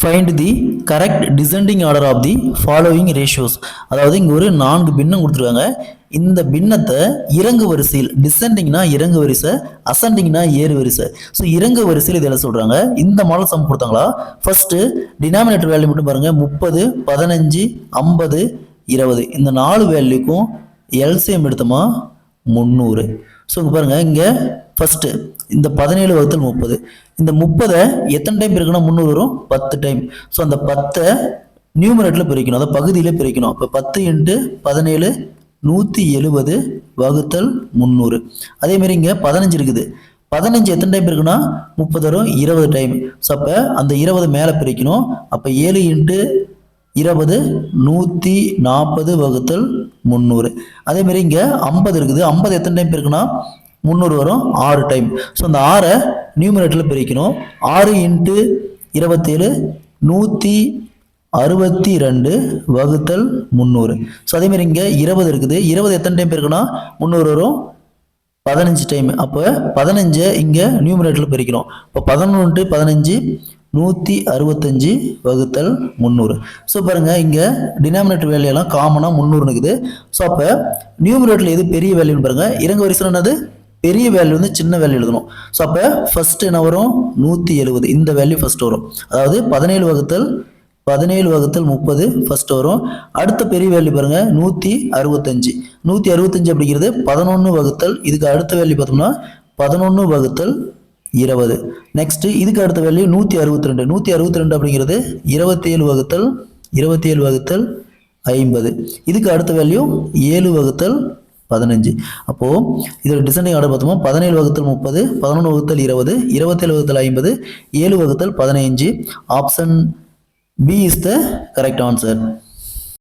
Find the correct descending order of the following ratios. அதாவது இங்கே ஒரு 4 பின்னம் கொடுத்துருக்காங்க. இந்த பின்னத்தை இறங்கு வரிசையில், டிசெண்டிங்னா இறங்கு வரிசை, அசெண்டிங்னா ஏறு வரிசை. ஸோ இறங்கு வரிசையில் இதில் சொல்கிறாங்க. இந்த மாடல் சம் கொடுத்தாங்களா? ஃபர்ஸ்ட் டினாமினேட்டர் வேல்யூ மட்டும் பாருங்க. 30, 15, 50, 20 இந்த 4 வேல்யூக்கும் எல்சிஎம் எடுத்தோமா 300. ஸோ இங்கே பாருங்க, இங்கே ஃபர்ஸ்ட் இந்த 17 வகுத்தல் 30, இந்த 30 எத்தனை டைம் பிரிக்கணும்? 300 வரும், 10 டைம். ஸோ அந்த 10 நியூமரேட்டில் பிரிக்கணும், அதை பகுதியில் பிரிக்கணும். இப்போ 10 × 17 170 வகுத்தல் 300. அதேமாரி இங்கே 15 இருக்குது. 15 எத்தனை டைம் இருக்குன்னா 30 வரும், 20 டைம். ஸோ அப்போ அந்த 20 மேலே பிரிக்கணும். அப்போ 7 × 20 140 வகுத்தல் 300. அதேமாரி இங்கே 50 இருக்குது. 50 எத்தனை டைம் இருக்குன்னா 300 வரும், 6 டைம். ஸோ அந்த 6 நியூமரேட்டில் பிரிக்கணும். 6 × 27 162 வகுத்தல் 300. ஸோ அதேமாதிரி இங்கே 20 இருக்குது. 20 எத்தனை டைம் இருக்குன்னா 300 வரும், 15 டைம். அப்போ 15 இங்கே நியூமரேட்டில் பிரிக்கிறோம். இப்போ 11 × 15 165 வகுத்தல் 300. ஸோ பாருங்க, இங்கே டினாமினேட்டர் வேல்யூ எல்லாம் காமனாக 300 இருக்குது. ஸோ அப்போ நியூமரேட்டில் எது பெரிய வேல்யூன்னு பாருங்க. இறங்கு வரிசையில் என்னது? பெரிய வேல்யூ வந்து சின்ன வேல்யூ எழுதணும். ஸோ அப்போ ஃபர்ஸ்ட் என்ன வரும்? 170. இந்த வேல்யூ ஃபர்ஸ்ட் வரும். அதாவது 17 வகுத்தல் 30 ஃபர்ஸ்ட் வரும். அடுத்த பெரிய வேல்யூ பாருங்க 165. 165 அப்படிங்கிறது 11 வகுத்தல், இதுக்கு அடுத்த வேல்யூ பார்த்தோம்னா 11 வகுத்தல் 20. நெக்ஸ்ட் இதுக்கு அடுத்த வேல்யூ 162. 162 அப்படிங்கிறது 27 வகுத்தல் 50. இதுக்கு அடுத்த வேல்யூ 7 வகுத்தல் 15. அப்போ இதோட டிசெண்டிங் ஆர்டர் பார்த்தோமா 17 வகுத்தல் 30, 11 வகுத்தல் 20, 27 வகுத்தல் 50, 7 வகுத்தல் 15. Option B is the correct answer.